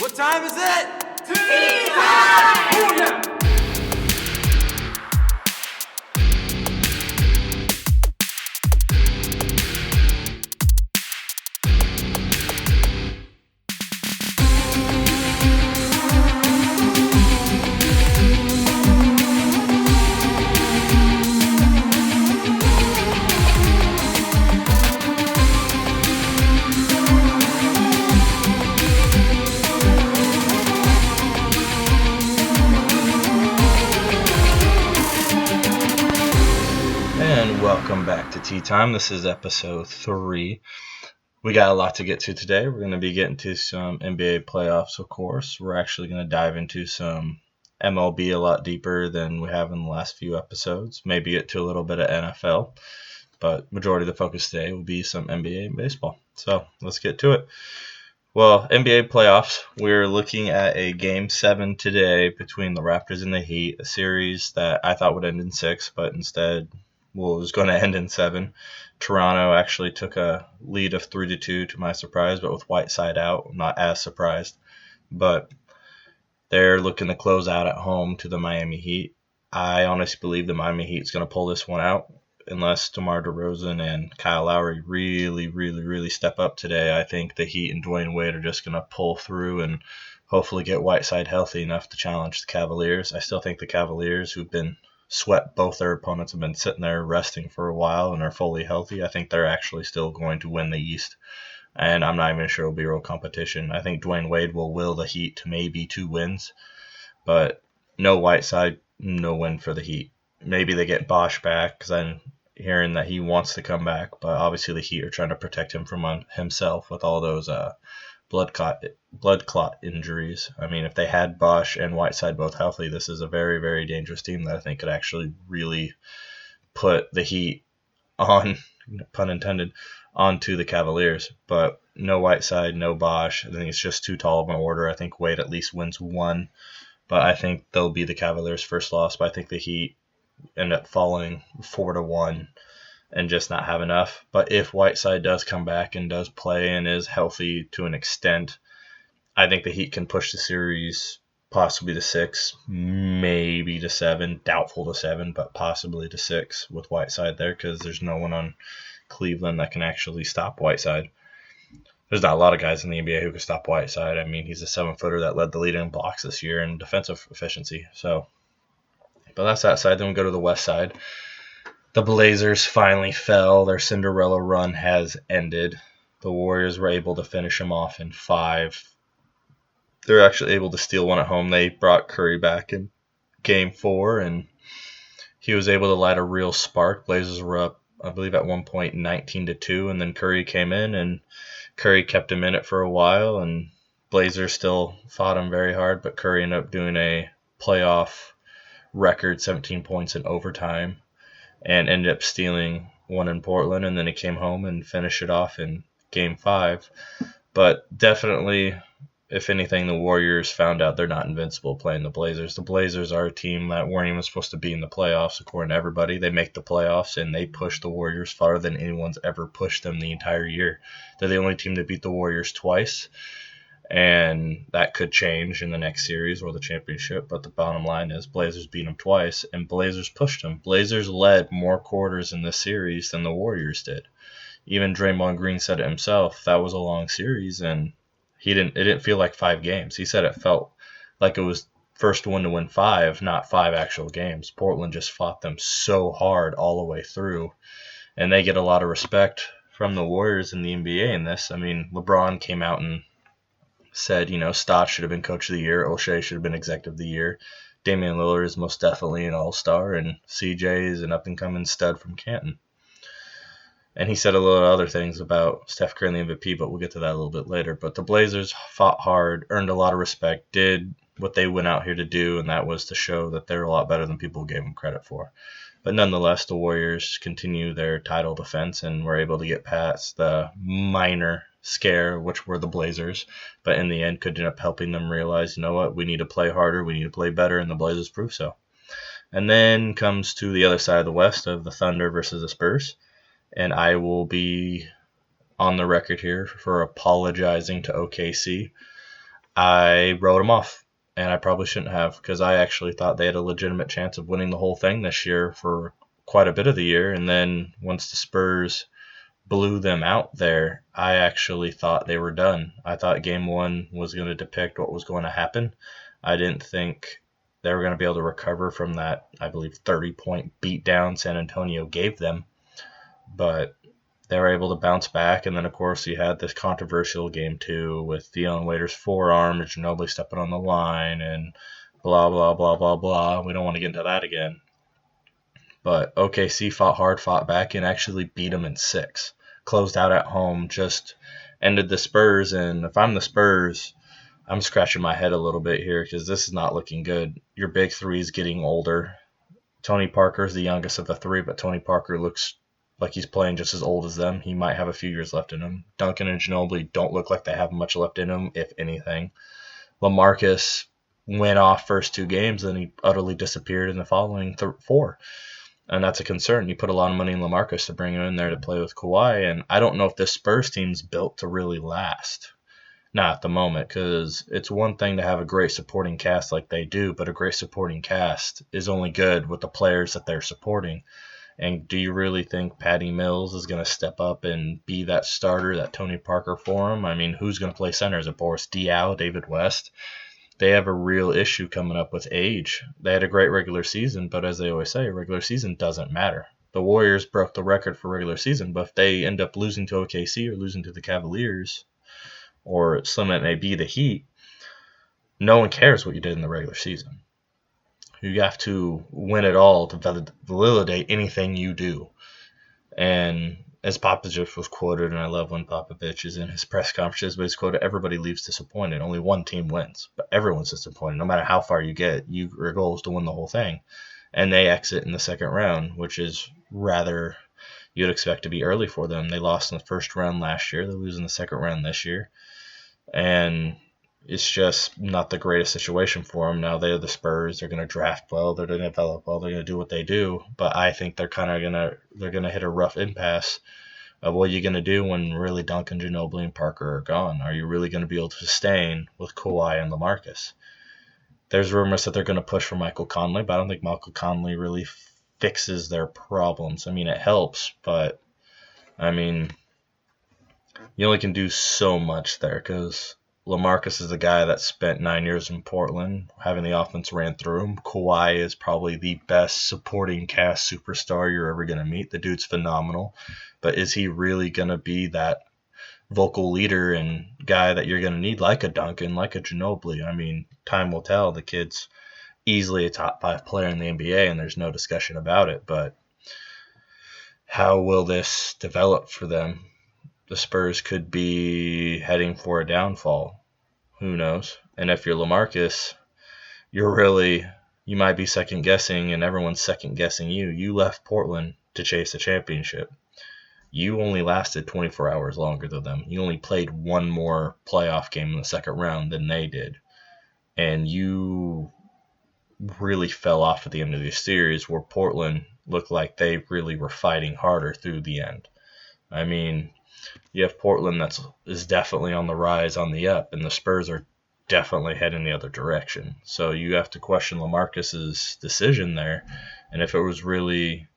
What time is it? Tea time! Booyah! Welcome back to Tea Time. This is episode 3. We got a lot to get to today. We're going to be getting to some NBA playoffs, of course. We're actually going to dive into some MLB a lot deeper than we have in the last few episodes. Maybe get to a little bit of NFL, but majority of the focus today will be some NBA and baseball. So let's get to it. Well, NBA playoffs, we're looking at a Game 7 today between the Raptors and the Heat, a series that I thought would end in 6, but instead it was going to end in 7. Toronto actually took a lead of 3-2 to my surprise, but with Whiteside out, I'm not as surprised. But they're looking to close out at home to the Miami Heat. I honestly believe the Miami Heat's going to pull this one out unless DeMar DeRozan and Kyle Lowry really step up today. I think the Heat and Dwayne Wade are just going to pull through and hopefully get Whiteside healthy enough to challenge the Cavaliers. I still think the Cavaliers, who've been swept both their opponents, have been sitting there resting for a while and are fully healthy. I think they're actually still going to win the East, and I'm not even sure it'll be real competition. I think Dwayne Wade will will the Heat to maybe 2 wins, but no Whiteside, no win for the Heat. Maybe they get Bosh back because I'm hearing that he wants to come back, but obviously the Heat are trying to protect him from himself with all those blood clot injuries. I mean, if they had Bosh and Whiteside both healthy, this is a very dangerous team that I think could actually really put the Heat on, pun intended, onto the Cavaliers. But no Whiteside, no Bosh. I think it's just too tall of an order. I think Wade at least wins 1, but I think they'll be the Cavaliers' first loss. But I think the Heat end up falling 4-1 and just not have enough. But if Whiteside does come back and does play and is healthy to an extent, I think the Heat can push the series possibly to 6, maybe to 7, doubtful to 7, but possibly to 6 with Whiteside there because there's no one on Cleveland that can actually stop Whiteside. There's not a lot of guys in the NBA who can stop Whiteside. I mean, he's a 7-footer that led the league in blocks this year and defensive efficiency. So, but that's that side. Then we go to the West side. The Blazers finally fell. Their Cinderella run has ended. The Warriors were able to finish them off in 5. They're actually able to steal one at home. They brought Curry back in Game 4, and he was able to light a real spark. Blazers were up, I believe, at one point 19-2, and then Curry came in, and Curry kept him in it for a while, and Blazers still fought him very hard, but Curry ended up doing a playoff record 17 points in overtime and ended up stealing one in Portland, and then he came home and finished it off in Game 5. But definitely, if anything, the Warriors found out they're not invincible playing the Blazers. The Blazers are a team that weren't even supposed to be in the playoffs, according to everybody. They make the playoffs, and they push the Warriors farther than anyone's ever pushed them the entire year. They're the only team that beat the Warriors twice, and that could change in the next series or the championship. But the bottom line is Blazers beat them twice, and Blazers pushed them. Blazers led more quarters in this series than the Warriors did. Even Draymond Green said it himself. That was a long series, and it didn't feel like 5 games. He said it felt like it was first one to win 5, not 5 actual games. Portland just fought them so hard all the way through, and they get a lot of respect from the Warriors in the NBA in this. I mean, LeBron came out and said, Stott should have been Coach of the Year, O'Shea should have been Executive of the Year, Damian Lillard is most definitely an All-Star, and CJ is an up-and-coming stud from Canton. And he said a little other things about Steph Curry and the MVP, but we'll get to that a little bit later. But the Blazers fought hard, earned a lot of respect, did what they went out here to do, and that was to show that they're a lot better than people gave them credit for. But nonetheless, the Warriors continue their title defense and were able to get past the minor scare, which were the Blazers. But in the end, could end up helping them realize, you know what, we need to play harder, we need to play better, and the Blazers proved so. And then comes to the other side of the West of the Thunder versus the Spurs. And I will be on the record here for apologizing to OKC. I wrote them off, and I probably shouldn't have, because I actually thought they had a legitimate chance of winning the whole thing this year for quite a bit of the year. And then once the Spurs blew them out there, I actually thought they were done. I thought game one was going to depict what was going to happen. I didn't think they were going to be able to recover from that, I believe, 30-point beatdown San Antonio gave them. But they were able to bounce back. And then, of course, you had this controversial game two with Dion Waiters' forearm and Ginobili stepping on the line and blah, blah, blah, blah, blah. We don't want to get into that again. But OKC fought hard, fought back, and actually beat them in 6. Closed out at home, just ended the Spurs. And if I'm the Spurs, I'm scratching my head a little bit here because this is not looking good. Your big three is getting older. Tony Parker is the youngest of the three, but Tony Parker looks like he's playing just as old as them. He might have a few years left in him. Duncan and Ginobili don't look like they have much left in them, if anything. LaMarcus went off first 2 games, then he utterly disappeared in the following 4. And that's a concern. You put a lot of money in LaMarcus to bring him in there to play with Kawhi, and I don't know if this Spurs team's built to really last. Not at the moment, because it's one thing to have a great supporting cast like they do, but a great supporting cast is only good with the players that they're supporting. And do you really think Patty Mills is going to step up and be that starter, that Tony Parker for him? I mean, who's going to play center? Is it Boris Diaw, David West? They have a real issue coming up with age. They had a great regular season, but as they always say, regular season doesn't matter. The Warriors broke the record for regular season, but if they end up losing to OKC or losing to the Cavaliers, or some it may be the Heat, no one cares what you did in the regular season. You have to win it all to validate anything you do. And as Popovich was quoted, and I love when Popovich is in his press conferences, but he's quoted, everybody leaves disappointed. Only one team wins, but everyone's disappointed. No matter how far you get, your goal is to win the whole thing. And they exit in the second round, which is rather you'd expect to be early for them. They lost in the first round last year. They lose in the second round this year. And it's just not the greatest situation for them. Now they're the Spurs. They're going to draft well. They're going to develop well. They're going to do what they do. But I think they're going to hit a rough impasse of what you're going to do when really Duncan, Ginobili, and Parker are gone. Are you really going to be able to sustain with Kawhi and LaMarcus? There's rumors that they're going to push for Michael Conley, but I don't think Michael Conley really fixes their problems. I mean, it helps, but I mean, you only can do so much there because LaMarcus is the guy that spent 9 years in Portland, having the offense ran through him. Kawhi is probably the best supporting cast superstar you're ever going to meet. The dude's phenomenal. But is he really going to be that vocal leader and guy that you're going to need, like a Duncan, like a Ginobili? I mean, time will tell. The kid's easily a top 5 player in the NBA, and there's no discussion about it. But how will this develop for them? The Spurs could be heading for a downfall. Who knows? And if you're LaMarcus, you might be second guessing, and everyone's second guessing you. You left Portland to chase a championship. You only lasted 24 hours longer than them. You only played one more playoff game in the second round than they did. And you really fell off at the end of the series where Portland looked like they really were fighting harder through the end. I mean, you have Portland is definitely on the rise, on the up, and the Spurs are definitely heading the other direction. So you have to question LaMarcus's decision there. And if it was really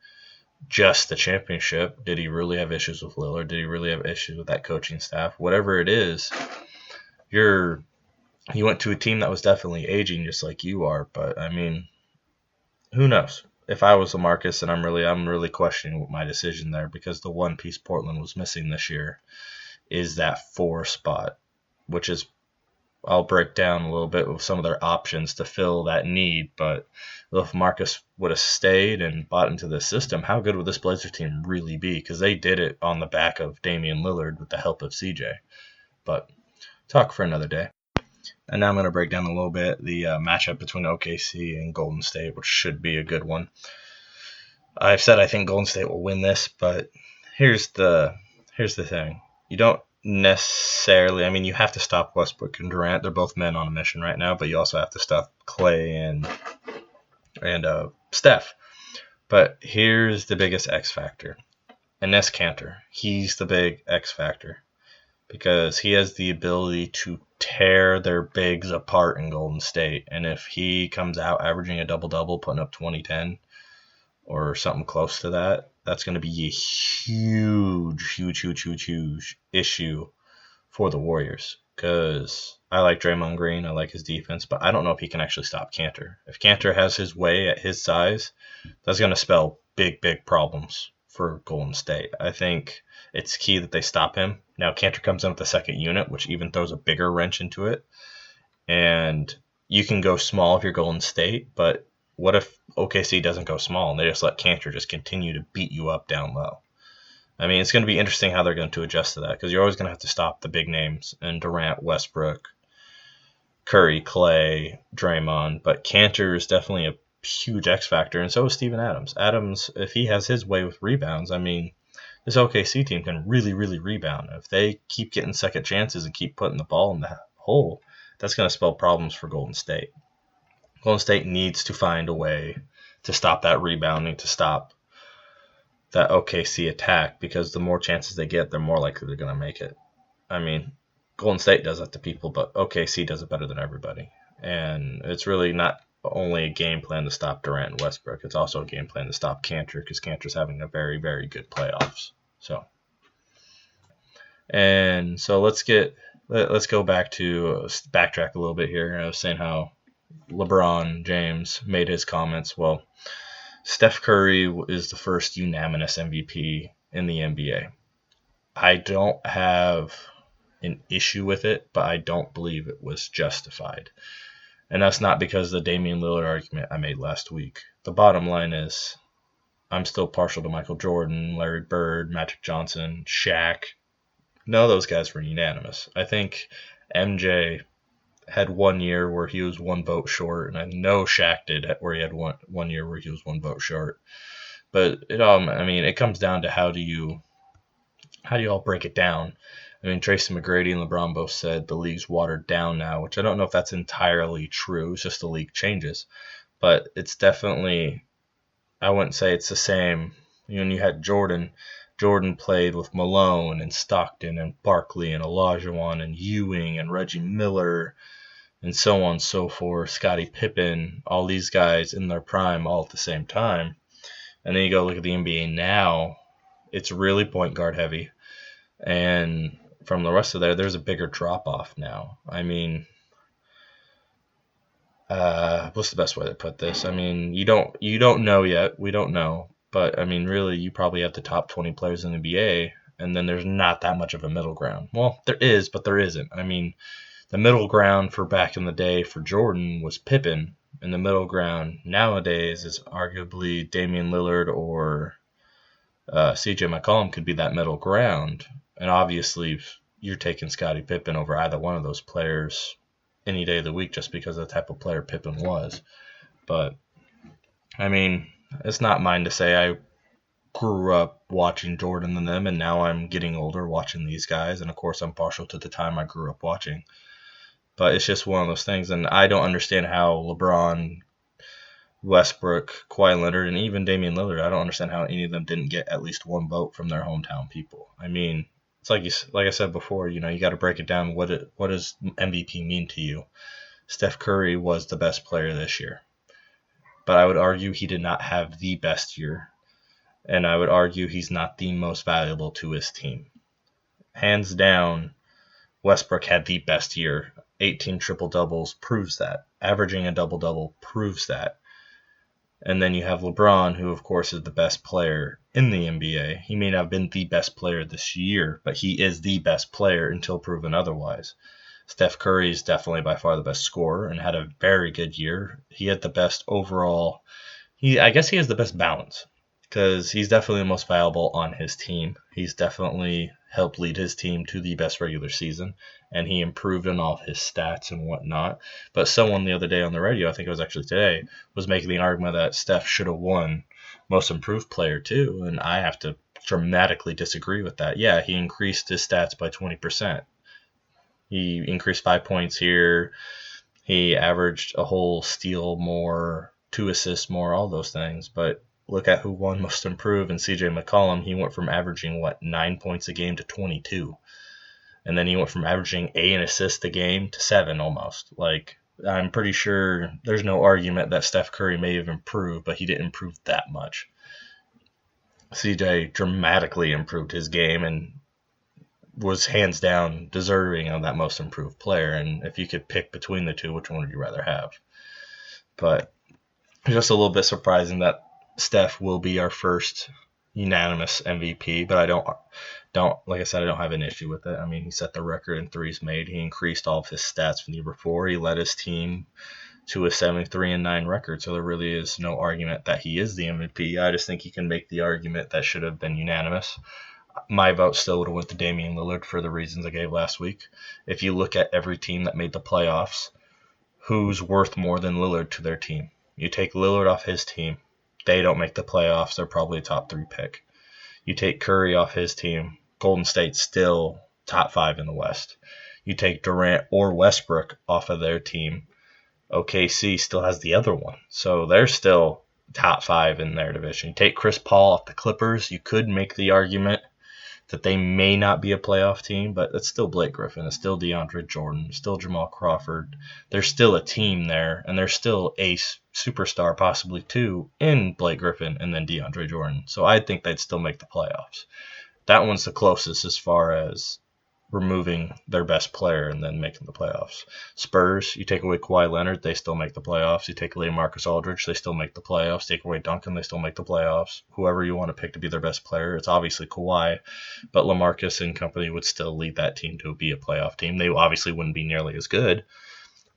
just the championship, did he really have issues with Lillard? Did he really have issues with that coaching staff? Whatever it is, you went to a team that was definitely aging just like you are. But I mean, who knows? If I was LaMarcus, and I'm really questioning my decision there, because the one piece Portland was missing this year is that 4 spot, which is, I'll break down a little bit with some of their options to fill that need. But if Marcus would have stayed and bought into the system, how good would this Blazers team really be? Because they did it on the back of Damian Lillard with the help of CJ. But talk for another day. And now I'm going to break down a little bit the matchup between OKC and Golden State, which should be a good one. I've said I think Golden State will win this, but here's the thing. You don't necessarily, I mean, you have to stop Westbrook and Durant. They're both men on a mission right now, but you also have to stop Clay and Steph. But here's the biggest X factor. Enes Kanter. He's the big X factor because he has the ability to tear their bigs apart in Golden State. And if he comes out averaging a double-double, putting up 20-10 or something close to that, that's going to be a huge issue for the Warriors. Because I like Draymond Green, I like his defense, but I don't know if he can actually stop Cantor. If Cantor has his way at his size, that's going to spell big problems for Golden State. I think it's key that they stop him. Now, Cantor comes in with the second unit, which even throws a bigger wrench into it. And you can go small if you're Golden State, but what if OKC doesn't go small and they just let Cantor just continue to beat you up down low? I mean, it's going to be interesting how they're going to adjust to that, because you're always going to have to stop the big names and Durant, Westbrook, Curry, Clay, Draymond. But Cantor is definitely a huge X factor, and so is Steven Adams. Adams, if he has his way with rebounds, I mean, this OKC team can really rebound. If they keep getting second chances and keep putting the ball in the hole, that's going to spell problems for Golden State. Golden State needs to find a way to stop that rebounding, to stop that OKC attack, because the more chances they get, the more likely they're going to make it. I mean, Golden State does that to people, but OKC does it better than everybody. And it's really not only a game plan to stop Durant and Westbrook. It's also a game plan to stop Cantor, because Cantor's having a very good playoffs. So let's go back to backtrack a little bit here. I was saying how LeBron James made his comments. Well, Steph Curry is the first unanimous MVP in the NBA. I don't have an issue with it, but I don't believe it was justified. And that's not because of the Damian Lillard argument I made last week. The bottom line is, I'm still partial to Michael Jordan, Larry Bird, Magic Johnson, Shaq. None of those guys were unanimous. I think MJ had 1 year where he was 1 vote short, and I know Shaq did, where he had one year where he was 1 vote short. But it comes down to how do you all break it down? I mean, Tracy McGrady and LeBron both said the league's watered down now, which I don't know if that's entirely true. It's just the league changes. But it's definitely, I wouldn't say it's the same. When you had Jordan played with Malone and Stockton and Barkley and Olajuwon and Ewing and Reggie Miller and so on and so forth, Scottie Pippen, all these guys in their prime all at the same time. And then you go look at the NBA now, it's really point guard heavy. And from the rest of there's a bigger drop-off now. I mean, what's the best way to put this? I mean, you don't know yet. We don't know. But, I mean, really, you probably have the top 20 players in the NBA, and then there's not that much of a middle ground. Well, there is, but there isn't. I mean, the middle ground for back in the day for Jordan was Pippen, and the middle ground nowadays is arguably Damian Lillard or CJ McCollum could be that middle ground. And obviously, you're taking Scottie Pippen over either one of those players any day of the week just because of the type of player Pippen was. But, I mean, it's not mine to say I grew up watching Jordan and them, and now I'm getting older watching these guys. And, of course, I'm partial to the time I grew up watching. But it's just one of those things. And I don't understand how LeBron, Westbrook, Kawhi Leonard, and even Damian Lillard, I don't understand how any of them didn't get at least 1 vote from their hometown people. I mean, it's like I said before, you got to break it down. What does MVP mean to you? Steph Curry was the best player this year. But I would argue he did not have the best year. And I would argue he's not the most valuable to his team. Hands down, Westbrook had the best year. 18 triple-doubles proves that. Averaging a double-double proves that. And then you have LeBron, who, of course, is the best player in the NBA. He may not have been the best player this year, but he is the best player until proven otherwise. Steph Curry is definitely by far the best scorer and had a very good year. He had the best overall. I guess he has the best balance because he's definitely the most valuable on his team. He's definitely helped lead his team to the best regular season, and he improved on all of his stats and whatnot. But someone the other day on the radio, I think it was actually today, was making the argument that Steph should have won Most Improved Player too, and I have to dramatically disagree with that. Yeah, he increased his stats by 20%. He increased 5 points here. He averaged a whole steal more, 2 assists more, all those things. But look at who won Most Improved, and CJ McCollum. He went from averaging, 9 points a game to 22. And then he went from averaging 8 assists a game to 7 almost. Like, I'm pretty sure there's no argument that Steph Curry may have improved, but he didn't improve that much. CJ dramatically improved his game and was hands down deserving of that most improved player. And if you could pick between the two, which one would you rather have? But it's just a little bit surprising that Steph will be our first unanimous MVP, but I don't like I said, I don't have an issue with it. I mean, he set the record in threes made. He increased all of his stats from the year before. He led his team to a 73-9 record, so there really is no argument that he is the MVP. I just think you can make the argument that should have been unanimous. My vote still would have went to Damian Lillard for the reasons I gave last week. If you look at every team that made the playoffs, who's worth more than Lillard to their team? You take Lillard off his team, they don't make the playoffs. They're probably a top 3 pick. You take Curry off his team, Golden State's still top 5 in the West. You take Durant or Westbrook off of their team, OKC still has the other one. So they're still top 5 in their division. You take Chris Paul off the Clippers, you could make the argument that they may not be a playoff team, but it's still Blake Griffin, it's still DeAndre Jordan, it's still Jamal Crawford. There's still a team there, and there's still a superstar, possibly 2, in Blake Griffin and then DeAndre Jordan. So I think they'd still make the playoffs. That one's the closest as far as removing their best player and then making the playoffs. Spurs, you take away Kawhi Leonard, they still make the playoffs. You take away Marcus Aldridge, they still make the playoffs. Take away Duncan, they still make the playoffs. Whoever you want to pick to be their best player, it's obviously Kawhi, but LaMarcus and company would still lead that team to be a playoff team. They obviously wouldn't be nearly as good,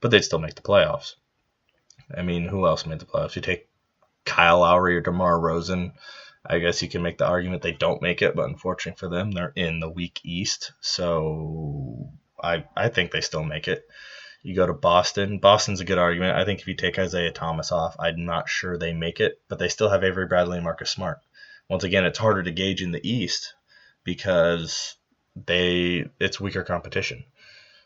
but they'd still make the playoffs. I mean, who else made the playoffs? You take Kyle Lowry or DeMar DeRozan, I guess you can make the argument they don't make it, but unfortunately for them, they're in the weak East. So I think they still make it. You go to Boston. Boston's a good argument. I think if you take Isaiah Thomas off, I'm not sure they make it, but they still have Avery Bradley and Marcus Smart. Once again, it's harder to gauge in the East because it's weaker competition.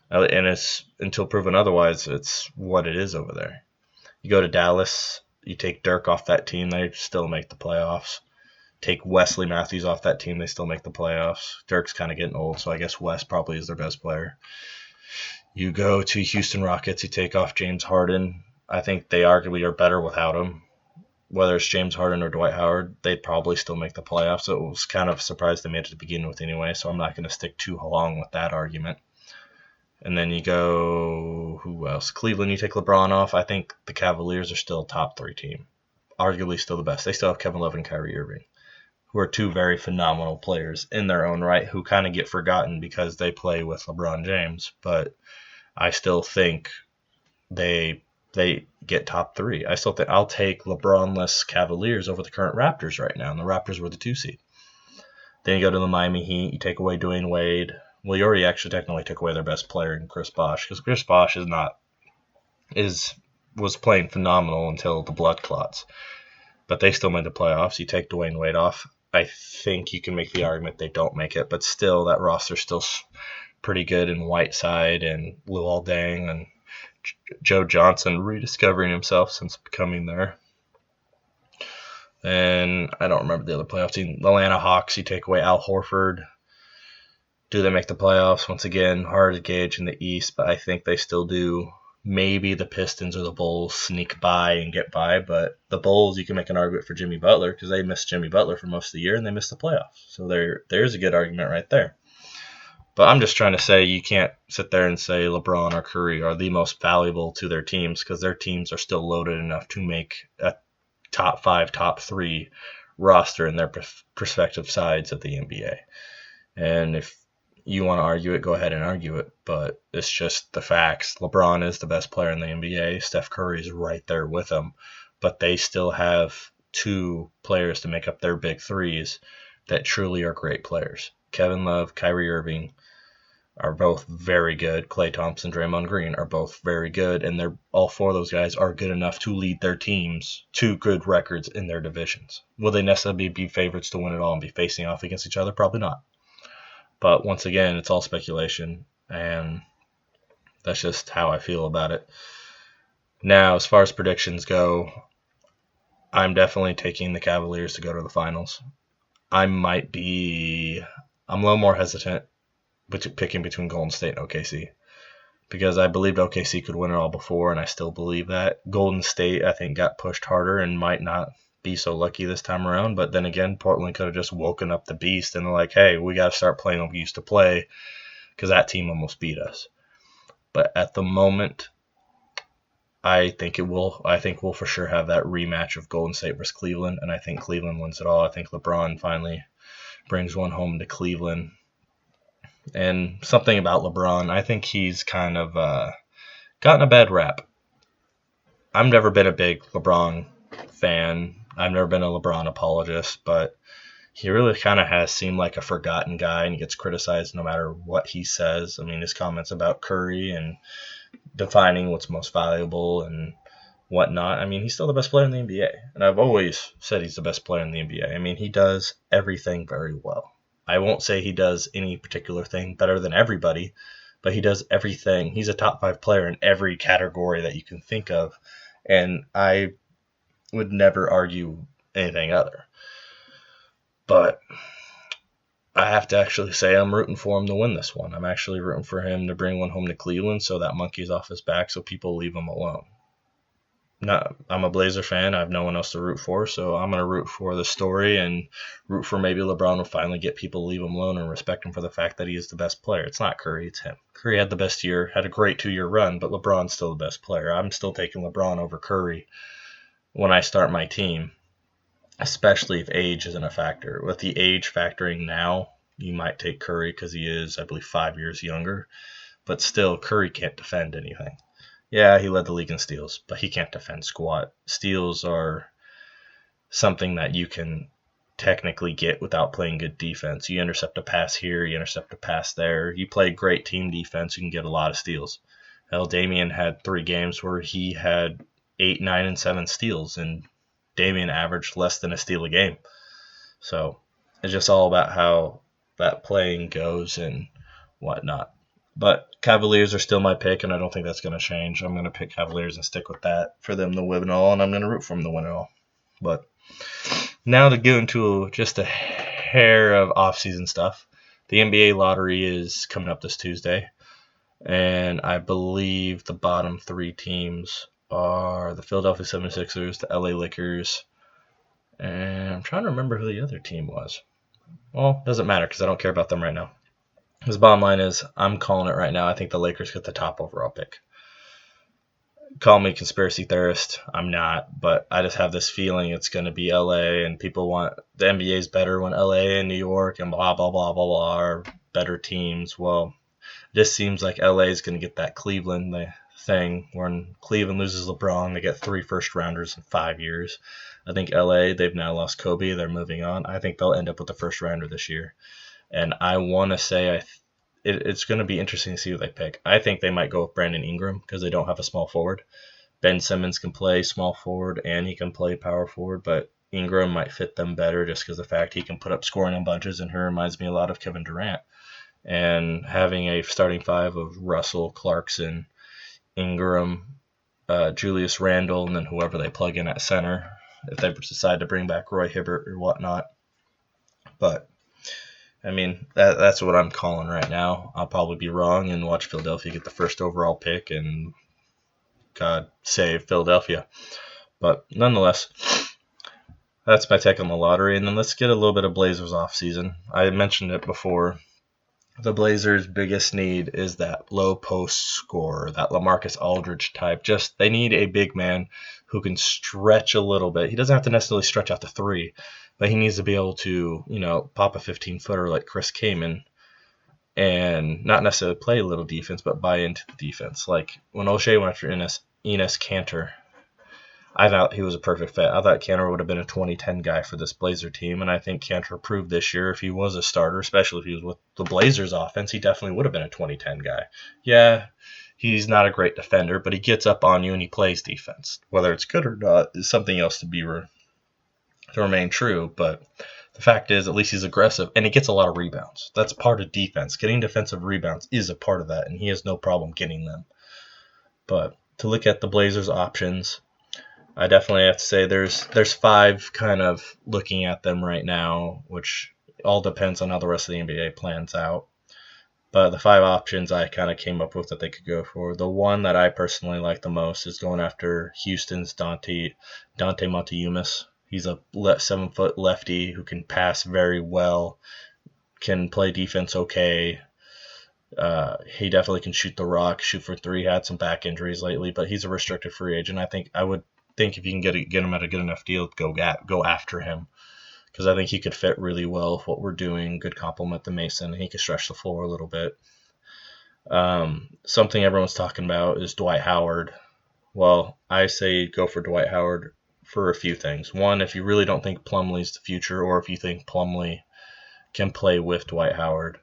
And it's until proven otherwise, it's what it is over there. You go to Dallas, you take Dirk off that team, they still make the playoffs. Take Wesley Matthews off that team, they still make the playoffs. Dirk's kind of getting old, so I guess Wes probably is their best player. You go to Houston Rockets, you take off James Harden. I think they arguably are better without him. Whether it's James Harden or Dwight Howard, they'd probably still make the playoffs. So it was kind of a surprise they made it to begin with anyway, so I'm not going to stick too long with that argument. And then you go, who else? Cleveland, you take LeBron off. I think the Cavaliers are still a top 3 team. Arguably still the best. They still have Kevin Love and Kyrie Irving, who are 2 very phenomenal players in their own right, who kind of get forgotten because they play with LeBron James. But I still think they get top 3. I still think I'll take LeBron-less Cavaliers over the current Raptors right now, and the Raptors were the 2 seed. Then you go to the Miami Heat, you take away Dwayne Wade. Well, you already actually technically took away their best player in Chris Bosh, because Chris Bosh was playing phenomenal until the blood clots. But they still made the playoffs. You take Dwayne Wade off, I think you can make the argument they don't make it, but still that roster's still pretty good in Whiteside and Luol Deng and Joe Johnson rediscovering himself since becoming there. And I don't remember the other playoff team. The Atlanta Hawks, you take away Al Horford. Do they make the playoffs? Once again, hard to gauge in the East, but I think they still do. Maybe the Pistons or the Bulls sneak by and get by, but the Bulls, you can make an argument for Jimmy Butler because they missed Jimmy Butler for most of the year and they missed the playoffs. So there's a good argument right there. But I'm just trying to say you can't sit there and say LeBron or Curry are the most valuable to their teams because their teams are still loaded enough to make a top 5, top 3 roster in their prospective sides of the NBA. And if you want to argue it, go ahead and argue it, but it's just the facts. LeBron is the best player in the NBA. Steph Curry is right there with him, but they still have 2 players to make up their big 3s that truly are great players. Kevin Love, Kyrie Irving are both very good. Klay Thompson, Draymond Green are both very good, and all 4 of those guys are good enough to lead their teams to good records in their divisions. Will they necessarily be favorites to win it all and be facing off against each other? Probably not. But once again, it's all speculation, and that's just how I feel about it. Now, as far as predictions go, I'm definitely taking the Cavaliers to go to the finals. I'm a little more hesitant picking between Golden State and OKC. Because I believed OKC could win it all before, and I still believe that. Golden State, I think, got pushed harder and might not be so lucky this time around. But then again, Portland could have just woken up the beast and they're like, hey, we got to start playing like we used to play because that team almost beat us. But at the moment, I think we'll for sure have that rematch of Golden State versus Cleveland, and I think Cleveland wins it all. I think LeBron finally brings one home to Cleveland. And something about LeBron, I think he's kind of gotten a bad rap. I've never been a big LeBron fan. I've never been a LeBron apologist, but he really kind of has seemed like a forgotten guy, and he gets criticized no matter what he says. I mean, his comments about Curry and defining what's most valuable and whatnot. I mean, he's still the best player in the NBA, and I've always said he's the best player in the NBA. I mean, he does everything very well. I won't say he does any particular thing better than everybody, but he does everything. He's a top 5 player in every category that you can think of, and I would never argue anything other. But I have to actually say I'm rooting for him to win this one. I'm actually rooting for him to bring one home to Cleveland so that monkey's off his back so people leave him alone. No, I'm a Blazer fan. I have no one else to root for, so I'm going to root for the story and root for maybe LeBron will finally get people to leave him alone and respect him for the fact that he is the best player. It's not Curry, it's him. Curry had the best year, had a great 2-year run, but LeBron's still the best player. I'm still taking LeBron over Curry when I start my team, especially if age isn't a factor. With the age factoring now, you might take Curry because he is, I believe, 5 years younger, but still, Curry can't defend anything. Yeah, he led the league in steals, but he can't defend squat. Steals are something that you can technically get without playing good defense. You intercept a pass here, you intercept a pass there. You play great team defense, you can get a lot of steals. Hell, Damian had 3 games where he had 8, 9, and 7 steals, and Damian averaged less than a steal a game. So it's just all about how that playing goes and whatnot. But Cavaliers are still my pick, and I don't think that's going to change. I'm going to pick Cavaliers and stick with that for them to win it all, and I'm going to root for them to win it all. But now to go into just a hair of off-season stuff. The NBA lottery is coming up this Tuesday, and I believe the bottom 3 teams are the Philadelphia 76ers, the LA Lakers, and I'm trying to remember who the other team was. Well, it doesn't matter because I don't care about them right now. His bottom line is, I'm calling it right now. I think the Lakers get the top overall pick. Call me conspiracy theorist. I'm not, but I just have this feeling it's going to be LA, and people want the NBA's better when LA and New York and blah, blah, blah, blah, blah are better teams. Well, this seems like LA is going to get that Cleveland thing. When Cleveland loses LeBron, they get 3 first-rounders in 5 years. I think LA, they've now lost Kobe. They're moving on. I think they'll end up with the first-rounder this year. And I want to say it's going to be interesting to see who they pick. I think they might go with Brandon Ingram because they don't have a small forward. Ben Simmons can play small forward and he can play power forward, but Ingram might fit them better just because of the fact he can put up scoring in bunches, and he reminds me a lot of Kevin Durant. And having a starting 5 of Russell, Clarkson, Ingram, Julius Randle, and then whoever they plug in at center, if they decide to bring back Roy Hibbert or whatnot. But I mean, that's what I'm calling right now. I'll probably be wrong and watch Philadelphia get the first overall pick, and God save Philadelphia. But nonetheless, that's my take on the lottery. And then let's get a little bit of Blazers offseason. I mentioned it before. The Blazers' biggest need is that low post scorer, that LaMarcus Aldridge type. Just they need a big man who can stretch a little bit. He doesn't have to necessarily stretch out to 3, but he needs to be able to, pop a 15-footer like Chris Kaman and not necessarily play a little defense, but buy into the defense. Like when O'Shea went after Enes Kanter, I thought he was a perfect fit. I thought Kanter would have been a 2010 guy for this Blazer team, and I think Kanter proved this year if he was a starter, especially if he was with the Blazers offense, he definitely would have been a 2010 guy. Yeah, he's not a great defender, but he gets up on you and he plays defense. Whether it's good or not is something else to remain true, but the fact is at least he's aggressive, and he gets a lot of rebounds. That's part of defense. Getting defensive rebounds is a part of that, and he has no problem getting them. But to look at the Blazers' options, I definitely have to say there's 5 kind of looking at them right now, which all depends on how the rest of the NBA plans out. But the 5 options I kind of came up with that they could go for. The one that I personally like the most is going after Houston's Dante Montehumus. He's a 7-foot lefty who can pass very well, can play defense okay. He definitely can shoot the rock, shoot for 3. Had some back injuries lately, but he's a restricted free agent. I would think if you can get him at a good enough deal, go after him, because I think he could fit really well with what we're doing. Good compliment to Mason. He could stretch the floor a little bit. Something everyone's talking about is Dwight Howard. Well, I say go for Dwight Howard for a few things. One, if you really don't think Plumlee's the future, or if you think Plumlee can play with Dwight Howard,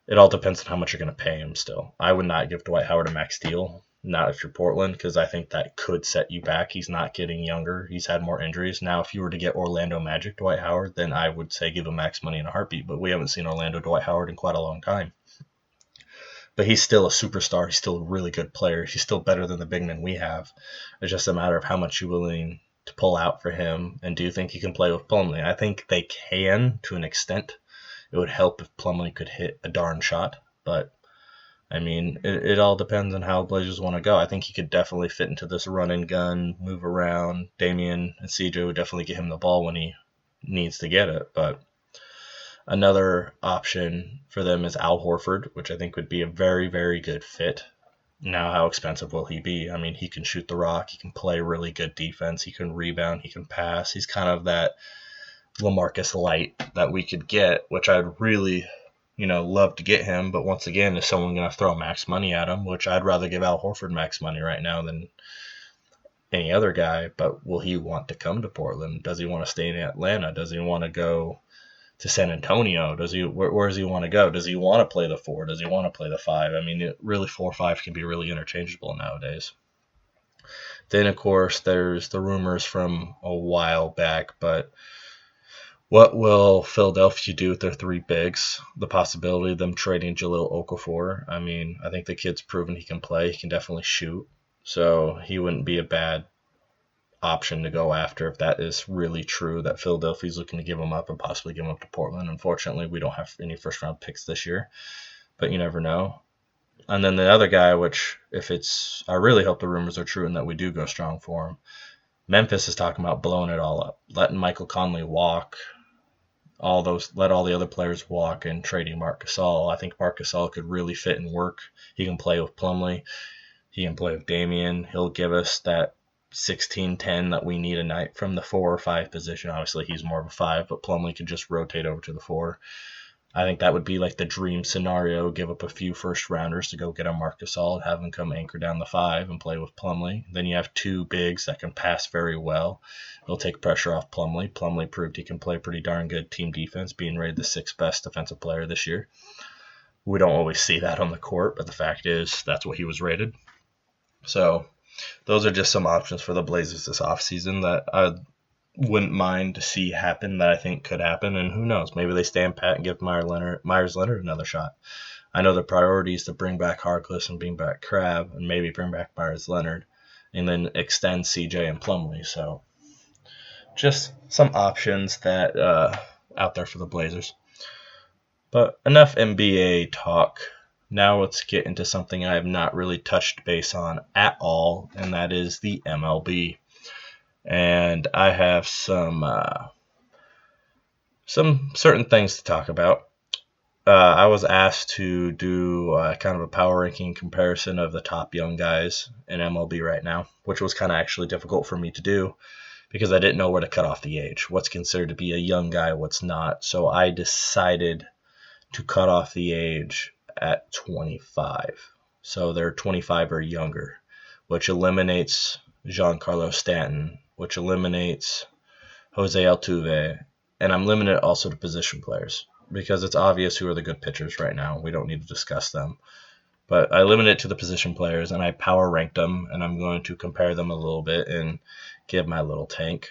it all depends on how much you're going to pay him still. I would not give Dwight Howard a max deal, not if you're Portland, because I think that could set you back. He's not getting younger. He's had more injuries. Now, if you were to get Orlando Magic Dwight Howard, then I would say give him max money in a heartbeat, but we haven't seen Orlando Dwight Howard in quite a long time. But he's still a superstar. He's still a really good player. He's still better than the big men we have. It's just a matter of how much you're willing to pull out for him, and do you think he can play with Plumlee? I think they can to an extent. It would help if Plumlee could hit a darn shot, but I mean, it all depends on how Blazers want to go. I think he could definitely fit into this run and gun, move around. Damian and CJ would definitely get him the ball when he needs to get it, but another option for them is Al Horford, which I think would be a very, very good fit. Now, how expensive will he be? I mean, he can shoot the rock. He can play really good defense. He can rebound. He can pass. He's kind of that LaMarcus Light that we could get, which I'd really, love to get him. But once again, is someone going to throw max money at him, which I'd rather give Al Horford max money right now than any other guy. But will he want to come to Portland? Does he want to stay in Atlanta? Does he want to go to San Antonio? Where does he want to go? Does he want to play the 4? Does he want to play the 5? I mean, really 4 or 5 can be really interchangeable nowadays. Then, of course, there's the rumors from a while back, but what will Philadelphia do with their 3 bigs? The possibility of them trading Jahlil Okafor. I mean, I think the kid's proven he can play. He can definitely shoot. So he wouldn't be a bad option to go after if that is really true, that Philadelphia's looking to give him up and possibly give him up to Portland. Unfortunately, we don't have any first-round picks this year, but you never know. And then the other guy, which I really hope the rumors are true and that we do go strong for him. Memphis is talking about blowing it all up, letting Michael Conley walk, let all the other players walk, and trading Marc Gasol. I think Marc Gasol could really fit and work. He can play with Plumlee. He can play with Damian. He'll give us that 16-10 that we need a night from the 4 or 5 position. Obviously, he's more of a 5, but Plumlee could just rotate over to the 4. I think that would be like the dream scenario. Give up a few first-rounders to go get a Marc Gasol and have him come anchor down the 5 and play with Plumlee. Then you have 2 bigs that can pass very well. It'll take pressure off Plumlee. Plumlee proved he can play pretty darn good team defense, being rated the 6th best defensive player this year. We don't always see that on the court, but the fact is that's what he was rated. So those are just some options for the Blazers this offseason that I wouldn't mind to see happen, that I think could happen. And who knows, maybe they stand pat and give Myers Leonard another shot. I know the priority is to bring back Harkless and bring back Crabbe and maybe bring back Myers Leonard and then extend CJ and Plumlee. So just some options that out there for the Blazers. But enough NBA talk. Now let's get into something I have not really touched base on at all, and that is the MLB. And I have some certain things to talk about. I was asked to do kind of a power ranking comparison of the top young guys in MLB right now, which was kind of actually difficult for me to do because I didn't know where to cut off the age. What's considered to be a young guy, what's not. So I decided to cut off the age at 25. So they're 25 or younger, which eliminates Giancarlo Stanton, which eliminates Jose Altuve, and I'm limited also to position players because it's obvious who are the good pitchers right now. We don't need to discuss them. But I limit it to the position players, and I power ranked them, and I'm going to compare them a little bit and give my little tank.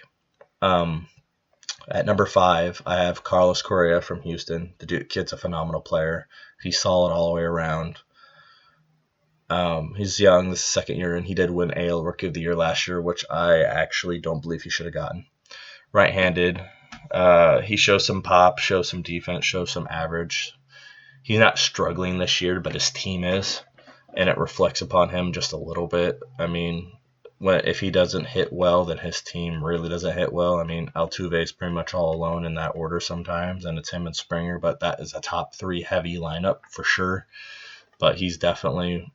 At number 5, I have Carlos Correa from Houston. The kid's a phenomenal player. He's solid all the way around. He's young, this is his 2nd year, and he did win AL Rookie of the Year last year, which I actually don't believe he should have gotten. Right-handed. He shows some pop, shows some defense, shows some average. he's not struggling this year, but his team is, and it reflects upon him just a little bit. I mean, if he doesn't hit well, then his team really doesn't hit well. I mean, Altuve is pretty much all alone in that order sometimes, and it's him and Springer, but that is a top 3 heavy lineup for sure. But he's definitely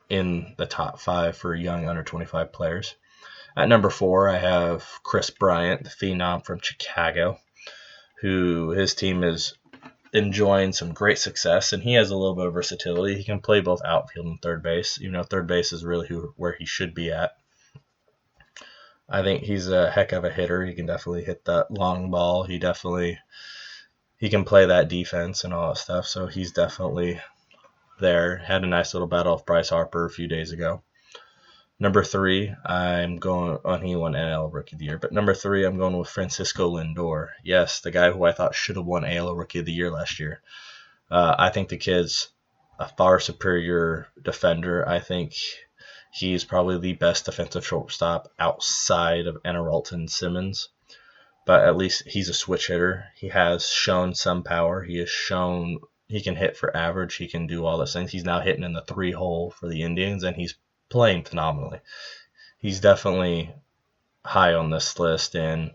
in the top 5 for young under 25 players. At number 4, I have Chris Bryant, the phenom from Chicago, who his team is enjoying some great success, and he has a little bit of versatility. He can play both outfield and third base, even though third base is really where he should be at. I think he's a heck of a hitter. He can definitely hit that long ball. He can play that defense and all that stuff, so he's definitely there. Had a nice little battle with Bryce Harper a few days ago. Number 3, I'm going on. He won NL Rookie of the Year, but number 3, I'm going with Francisco Lindor. Yes, the guy who I thought should have won AL Rookie of the Year last year. I think the kid's a far superior defender. I think he's probably the best defensive shortstop outside of Enaralton Simmons, but at least he's a switch hitter. He has shown some power. He has shown he can hit for average. He can do all those things. He's now hitting in the 3 hole for the Indians, and he's playing phenomenally. He's definitely high on this list, and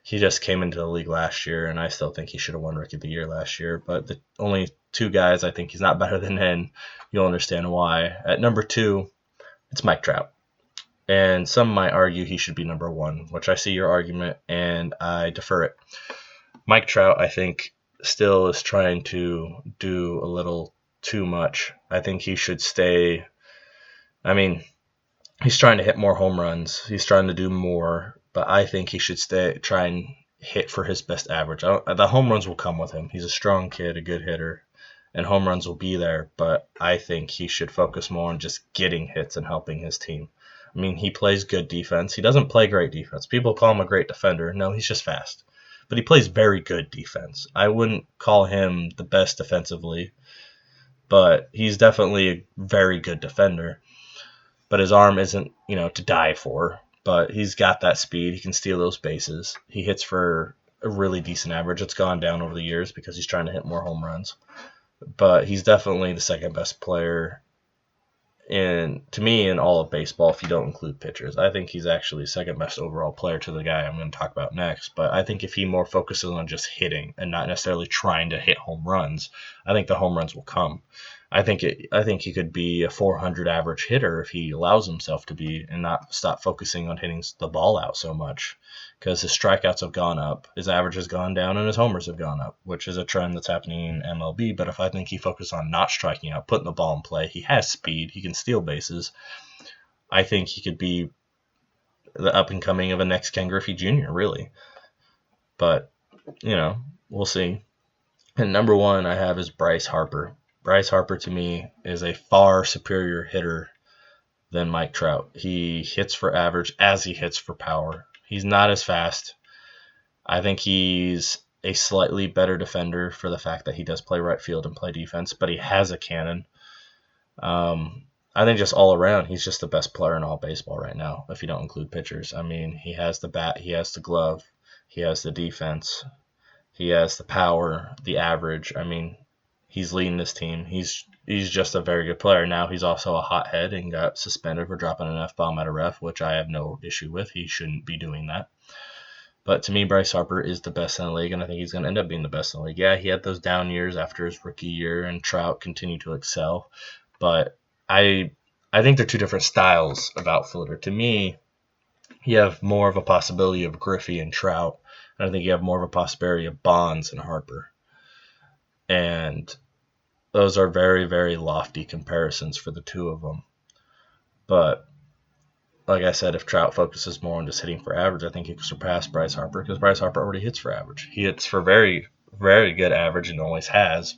he just came into the league last year, and I still think he should have won Rookie of the Year last year. But the only 2 guys I think he's not better than, and you'll understand why. At number 2, it's Mike Trout. And some might argue he should be number 1, which I see your argument, and I defer it. Mike Trout, I think, still is trying to do a little too much. I think he should stay. I mean, he's trying to hit more home runs. He's trying to do more, but I think he should try and hit for his best average. The home runs will come with him. He's a strong kid, a good hitter, and home runs will be there, but I think he should focus more on just getting hits and helping his team. I mean, he plays good defense. He doesn't play great defense. People call him a great defender. No, he's just fast. But he plays very good defense. I wouldn't call him the best defensively, but he's definitely a very good defender. But his arm isn't, to die for. But he's got that speed. He can steal those bases. He hits for a really decent average. It's gone down over the years because he's trying to hit more home runs. But he's definitely the second best player to me in all of baseball if you don't include pitchers. I think he's actually second best overall player to the guy I'm going to talk about next. But I think if he more focuses on just hitting and not necessarily trying to hit home runs, I think the home runs will come. I think he could be a 400 average hitter if he allows himself to be and not stop focusing on hitting the ball out so much, because his strikeouts have gone up, his average has gone down, and his homers have gone up, which is a trend that's happening in MLB. But if I think he focuses on not striking out, putting the ball in play, he has speed, he can steal bases, I think he could be the up and coming of a next Ken Griffey Jr., really. But, we'll see. And number 1 I have is Bryce Harper. Bryce Harper, to me, is a far superior hitter than Mike Trout. He hits for average as he hits for power. He's not as fast. I think he's a slightly better defender for the fact that he does play right field and play defense, but he has a cannon. I think just all around, he's just the best player in all baseball right now, if you don't include pitchers. I mean, he has the bat, he has the glove, he has the defense, he has the power, the average. I mean, he's leading this team. He's just a very good player. Now he's also a hothead and got suspended for dropping an F-bomb at a ref, which I have no issue with. He shouldn't be doing that. But to me, Bryce Harper is the best in the league, and I think he's going to end up being the best in the league. Yeah, he had those down years after his rookie year, and Trout continued to excel. But I think they're 2 different styles of outfielder. To me, you have more of a possibility of Griffey and Trout, and I think you have more of a possibility of Bonds and Harper. And those are very, very lofty comparisons for the 2 of them. But like I said, if Trout focuses more on just hitting for average, I think he could surpass Bryce Harper, because Bryce Harper already hits for average. He hits for very, very good average and always has.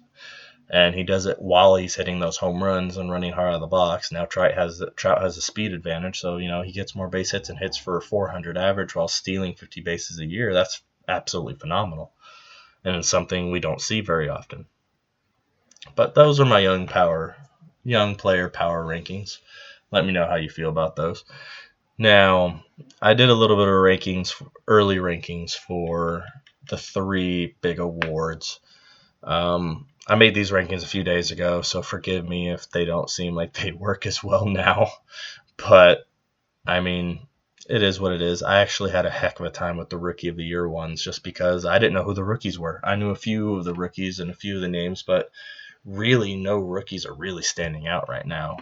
And he does it while he's hitting those home runs and running hard out of the box. Now Trout has a speed advantage, so he gets more base hits and hits for 400 average while stealing 50 bases a year. That's absolutely phenomenal, and it's something we don't see very often. But those are my young player power rankings. Let me know how you feel about those. Now, I did a little bit of early rankings for the 3 big awards. I made these rankings a few days ago, so forgive me if they don't seem like they work as well now. But, I mean, it is what it is. I actually had a heck of a time with the Rookie of the Year ones just because I didn't know who the rookies were. I knew a few of the rookies and a few of the names, but really no rookies are really standing out right now,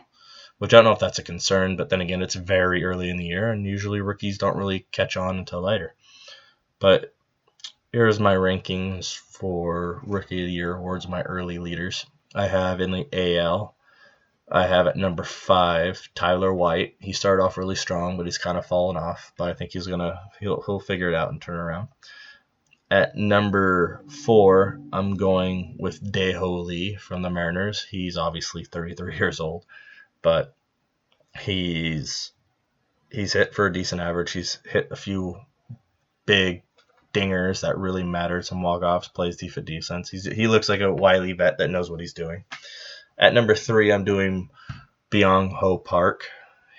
which I don't know if that's a concern, but then again, it's very early in the year, and usually rookies don't really catch on until later. But here's my rankings for Rookie of the Year awards, my early leaders. I have in the AL, I have at number 5 Tyler White. He started off really strong, but he's kind of fallen off. But I think he'll figure it out and turn around. At number 4, I'm going with Dae-Ho Lee from the Mariners. He's obviously 33 years old, but he's hit for a decent average. He's hit a few big dingers that really matter, some walk-offs, plays defense. He looks like a wily vet that knows what he's doing. At number 3, I'm doing Byung-Ho Park.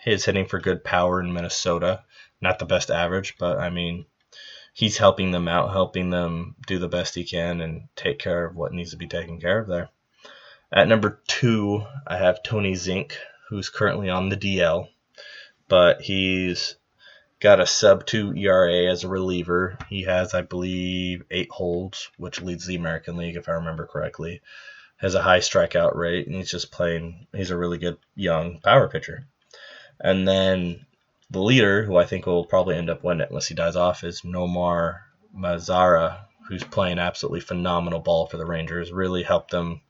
He's hitting for good power in Minnesota. Not the best average, but I mean, he's helping them out, helping them do the best he can and take care of what needs to be taken care of there. At number 2, I have Tony Zink, who's currently on the DL, but he's got a sub-2 ERA as a reliever. He has, I believe, 8 holds, which leads the American League, if I remember correctly. Has a high strikeout rate, and he's a really good young power pitcher. And then the leader, who I think will probably end up winning it unless he dies off, is Nomar Mazara, who's playing absolutely phenomenal ball for the Rangers. Really helped them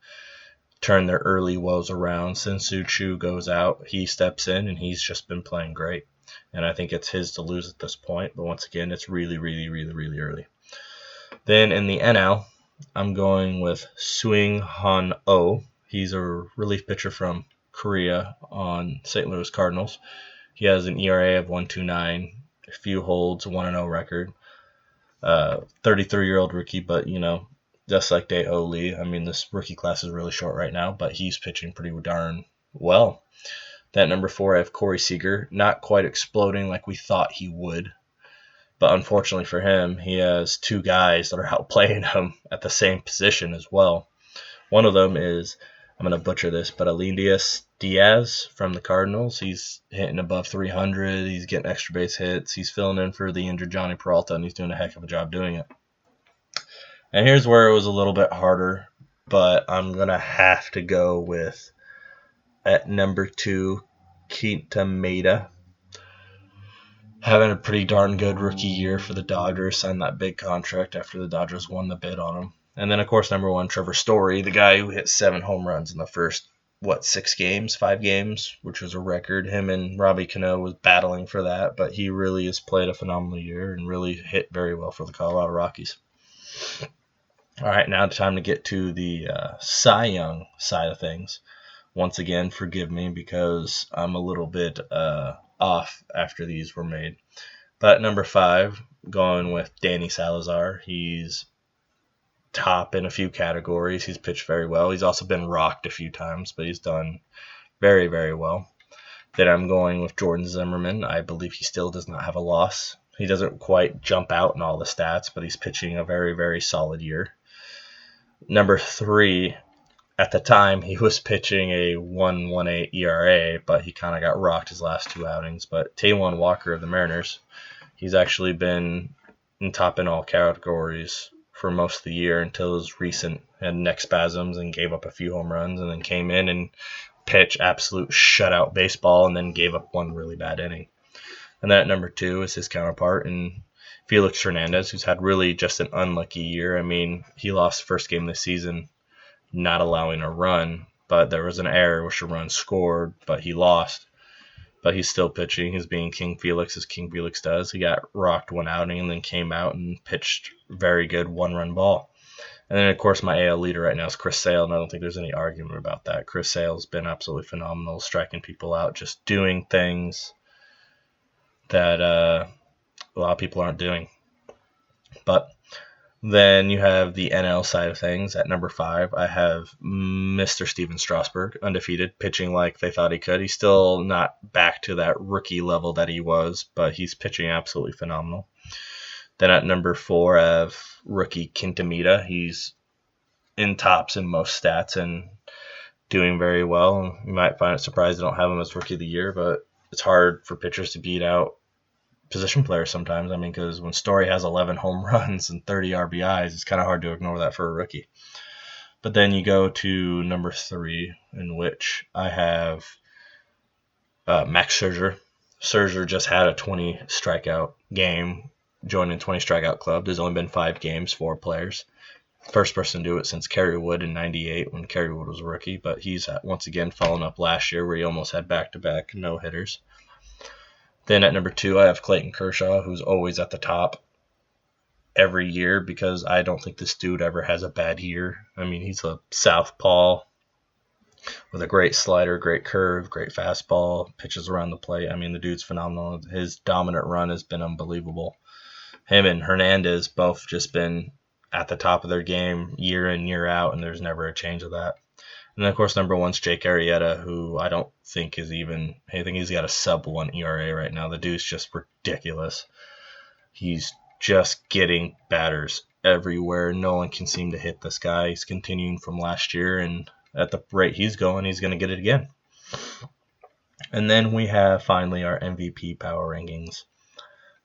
turn their early woes around. Since Chu goes out, he steps in, and he's just been playing great. And I think it's his to lose at this point. But once again, it's really, really, really, really early. Then in the NL, I'm going with Swing Han Oh. He's a relief pitcher from Korea on St. Louis Cardinals. He has an ERA of 1.29, a few holds, 1-0 record. 33-year-old rookie, but, just like Dae-Ho Lee, I mean, this rookie class is really short right now, but he's pitching pretty darn well. At number 4, I have Corey Seager, not quite exploding like we thought he would. But unfortunately for him, he has 2 guys that are outplaying him at the same position as well. One of them is, I'm going to butcher this, but Alindius Diaz from the Cardinals. He's hitting above 300. He's getting extra base hits. He's filling in for the injured Johnny Peralta, and he's doing a heck of a job doing it. And here's where it was a little bit harder, but I'm going to have to go with, at number 2, Keita Maeda. Having a pretty darn good rookie year for the Dodgers, signed that big contract after the Dodgers won the bid on him. And then, of course, number 1, Trevor Story, the guy who hit 7 home runs in the first, 5 games, which was a record. Him and Robbie Cano was battling for that, but he really has played a phenomenal year and really hit very well for the Colorado Rockies. All right, now time to get to the Cy Young side of things. Once again, forgive me because I'm a little bit off after these were made. But at number 5, going with Danny Salazar. He's top in a few categories. He's pitched very well. He's also been rocked a few times, but he's done very, very well. Then I'm going with Jordan Zimmerman. I believe he still does not have a loss. He doesn't quite jump out in all the stats, but he's pitching a very, very solid year. Number 3, at the time, he was pitching a 1.18 ERA, but he kind of got rocked his last 2 outings. But Taijuan Walker of the Mariners, he's actually been in top in all categories for most of the year until his recent had neck spasms and gave up a few home runs, and then came in and pitched absolute shutout baseball and then gave up 1 really bad inning. And then at number 2 is his counterpart, and Felix Hernandez, who's had really just an unlucky year. I mean, he lost the first game this season, not allowing a run, but there was an error which a run scored, but he lost. But he's still pitching. He's being King Felix as King Felix does. He got rocked 1 outing and then came out and pitched very good 1-run ball. And then, of course, my AL leader right now is Chris Sale, and I don't think there's any argument about that. Chris Sale's been absolutely phenomenal, striking people out, just doing things that a lot of people aren't doing. But then you have the NL side of things. At number 5, I have Mr. Steven Strasburg, undefeated, pitching like they thought he could. He's still not back to that rookie level that he was, but he's pitching absolutely phenomenal. Then at number 4, I have rookie Quintamita. He's in tops in most stats and doing very well. You might find it surprised I don't have him as Rookie of the Year, but it's hard for pitchers to beat out position players sometimes. I mean, because when Story has 11 home runs and 30 RBIs, it's kind of hard to ignore that for a rookie. But then you go to number 3, in which I have Max Scherzer. Scherzer just had a 20 strikeout game, joining 20 strikeout club. There's only been 5 games, 4 players. First person to do it since Kerry Wood in '98 when Kerry Wood was a rookie, but he's once again following up last year where he almost had back-to-back no-hitters. Then at number 2, I have Clayton Kershaw, who's always at the top every year because I don't think this dude ever has a bad year. I mean, he's a southpaw with a great slider, great curve, great fastball, pitches around the plate. I mean, the dude's phenomenal. His dominant run has been unbelievable. Him and Hernandez both just been at the top of their game year in, year out, and there's never a change of that. And then, of course, number 1's Jake Arrieta, who I don't think is even – I think he's got a sub-1 ERA right now. The dude's just ridiculous. He's just getting batters everywhere. No one can seem to hit this guy. He's continuing from last year, and at the rate he's going to get it again. And then we have, finally, our MVP power rankings,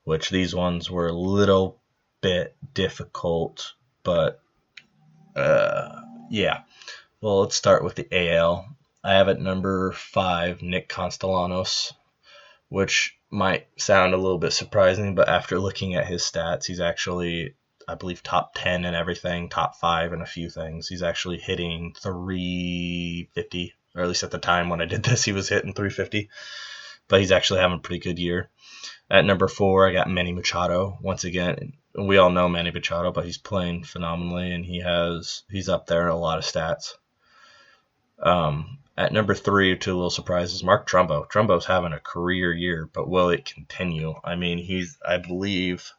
which these ones were a little bit difficult, but yeah. Well, let's start with the AL. I have at number 5 Nick Castellanos, which might sound a little bit surprising, but after looking at his stats, he's actually, I believe, top 10 in everything, top 5 in a few things. He's actually hitting 350, or at least at the time when I did this, he was hitting 350, but he's actually having a pretty good year. At number 4, I got Manny Machado. Once again, we all know Manny Machado, but he's playing phenomenally, and he's up there in a lot of stats. At number 3, to a little surprises, Mark Trumbo. Trumbo's having a career year, but will it continue? I mean, he's, I believe,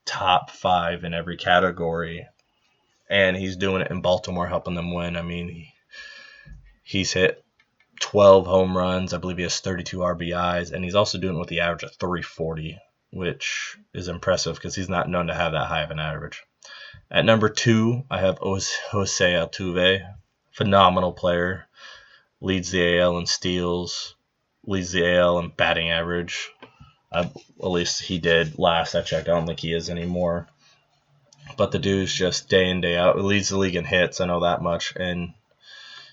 top 5 in every category, and he's doing it in Baltimore, helping them win. I mean, he's hit 12 home runs. I believe he has 32 RBIs, and he's also doing it with the average of 340, which is impressive because he's not known to have that high of an average. At number 2, I have Jose Altuve. Phenomenal player. Leads the AL in steals. Leads the AL in batting average. At least he did last I checked. I don't think he is anymore. But the dude's just day in, day out. He leads the league in hits. I know that much. And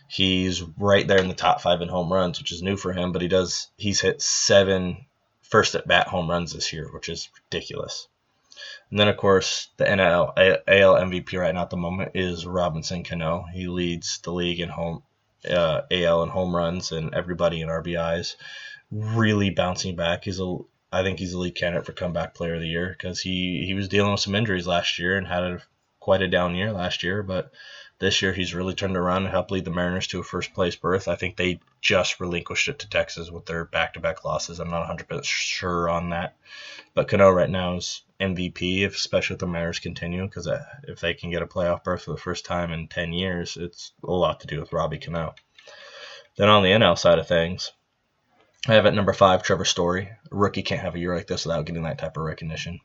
he's right there in the top 5 in home runs, which is new for him. But he's hit 7 first-at-bat home runs this year, which is ridiculous. And then, of course, the AL MVP right now at the moment is Robinson Cano. He leads the league in AL in home runs and everybody in RBIs. Really bouncing back. I think he's a lead candidate for comeback player of the year because he was dealing with some injuries last year and had quite a down year last year. But this year he's really turned around and helped lead the Mariners to a first-place berth. I think they just relinquished it to Texas with their back-to-back losses. I'm not 100% sure on that. But Cano right now is MVP, especially if the Mariners continue, because if they can get a playoff berth for the first time in 10 years, it's a lot to do with Robbie Cano. Then on the NL side of things, I have at number 5 Trevor Story. A rookie can't have a year like this without getting that type of recognition.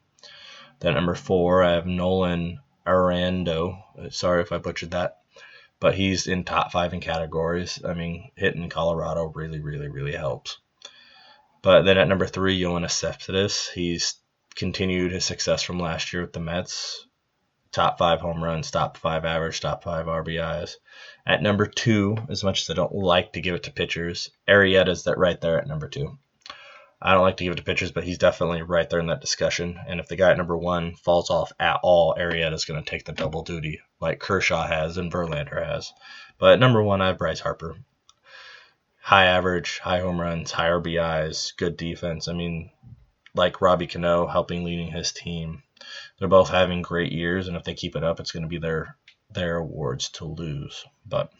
Then at number 4, I have Nolan Arenado. Sorry if I butchered that. But he's in top 5 in categories. I mean, hitting Colorado really, really, really helps. But then at number 3, Yoenis Cespedes. He's continued his success from last year with the Mets. Top 5 home runs, top 5 average, top 5 RBIs. At number 2, as much as I don't like to give it to pitchers, Arrieta's right there at number 2. I don't like to give it to pitchers, but he's definitely right there in that discussion. And if the guy at number 1 falls off at all, Arrieta's going to take the double duty like Kershaw has and Verlander has. But at number 1, I have Bryce Harper. High average, high home runs, high RBIs, good defense. I mean, like Robbie Cano leading his team. They're both having great years, and if they keep it up, it's going to be their awards to lose. But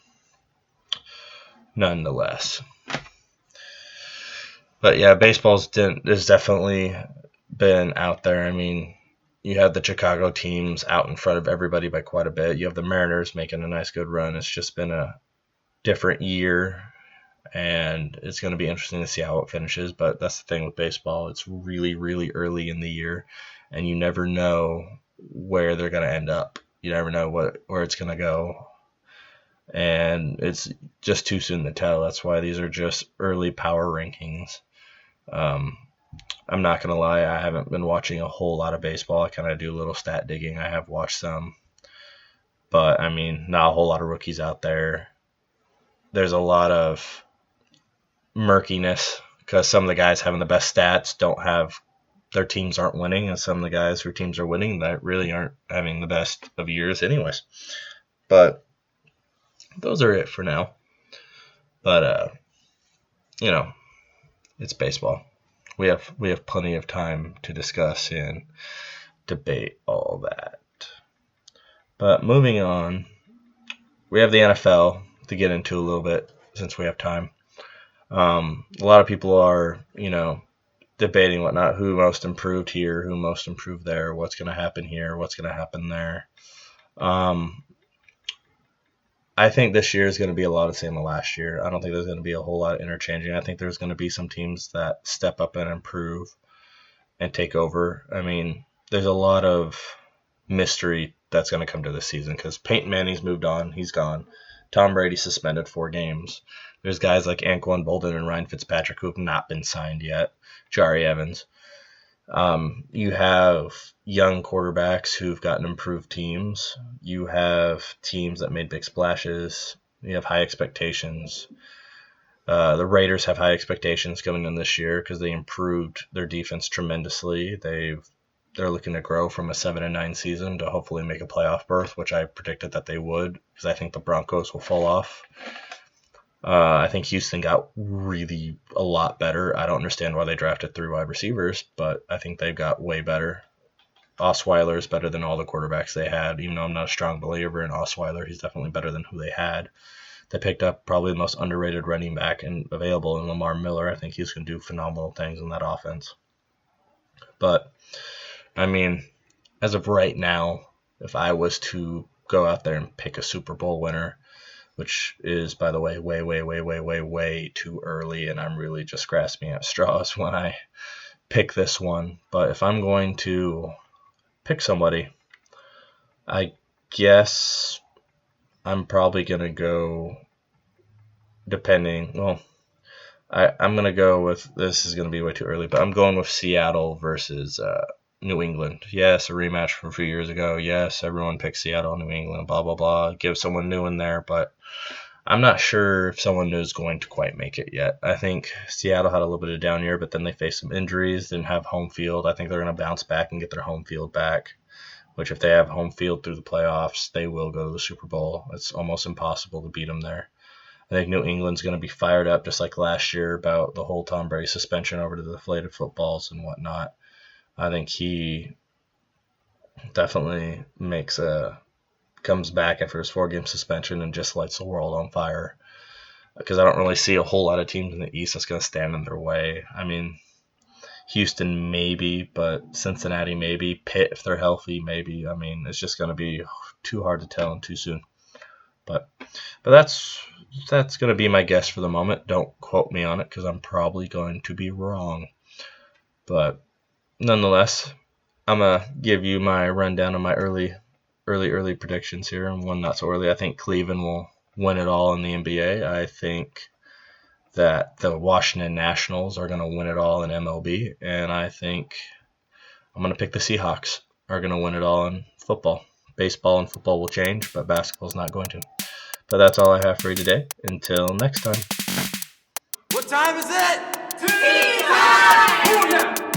nonetheless. But yeah, baseball's has definitely been out there. I mean, you have the Chicago teams out in front of everybody by quite a bit. You have the Mariners making a nice, good run. It's just been a different year, and it's going to be interesting to see how it finishes. But that's the thing with baseball. It's really, really early in the year, and you never know where they're going to end up. You never know where it's going to go. and it's just too soon to tell. That's why these are just early power rankings. I'm not going to lie, I haven't been watching a whole lot of baseball. I kind of do a little stat digging. I have watched some, but I mean, not a whole lot of rookies out there. There's a lot of murkiness because some of the guys having the best stats don't have, their teams aren't winning, and some of the guys whose teams are winning that really aren't having the best of years anyways. But those are it for now. But it's baseball. We have plenty of time to discuss and debate all that. But moving on, we have the NFL to get into a little bit since we have time. A lot of people are, debating whatnot, who most improved here, who most improved there, what's going to happen here, what's going to happen there. I think this year is going to be a lot of the same as last year. I don't think there's going to be a whole lot of interchanging. I think there's going to be some teams that step up and improve and take over. I mean, there's a lot of mystery that's going to come to this season because Peyton Manning's moved on. He's gone. Tom Brady suspended 4 games. There's guys like Anquan Bolden and Ryan Fitzpatrick who have not been signed yet. Jari Evans. You have young quarterbacks who've gotten improved teams. You have teams that made big splashes. You have high expectations. The Raiders have high expectations coming in this year because they improved their defense tremendously. They're looking to grow from a 7-9 season to hopefully make a playoff berth, which I predicted that they would because I think the Broncos will fall off. I think Houston got really a lot better. I don't understand why they drafted 3 wide receivers, but I think they've got way better. Osweiler is better than all the quarterbacks they had, even though I'm not a strong believer in Osweiler. He's definitely better than who they had. They picked up probably the most underrated running back available in Lamar Miller. I think he's going to do phenomenal things in that offense. But, I mean, as of right now, if I was to go out there and pick a Super Bowl winner, which is, by the way, way too early, and I'm really just grasping at straws when I pick this one. But if I'm going to pick somebody, I guess I'm probably going to go I'm going to go with, this is going to be way too early, but I'm going with Seattle versus New England. Yes, a rematch from a few years ago. Yes, everyone picks Seattle, New England, blah, blah, blah. Give someone new in there, but I'm not sure if someone new is going to quite make it yet. I think Seattle had a little bit of a down year, but then they faced some injuries, didn't have home field. I think they're going to bounce back and get their home field back, which if they have home field through the playoffs, they will go to the Super Bowl. It's almost impossible to beat them there. I think New England's going to be fired up just like last year about the whole Tom Brady suspension over to the deflated footballs and whatnot. I think he definitely comes back after his 4-game suspension and just lights the world on fire. Because I don't really see a whole lot of teams in the East that's going to stand in their way. I mean, Houston maybe, but Cincinnati maybe. Pitt, if they're healthy, maybe. I mean, it's just going to be too hard to tell and too soon. But that's going to be my guess for the moment. Don't quote me on it because I'm probably going to be wrong. But nonetheless, I'm going to give you my rundown of my early predictions here, and one not so early. I think Cleveland will win it all in the NBA. I think that the Washington Nationals are going to win it all in MLB, and I think I'm going to pick the Seahawks are going to win it all in football. Baseball and football will change, but basketball's not going to. But that's all I have for you today. Until next time. What time is it? Tea time!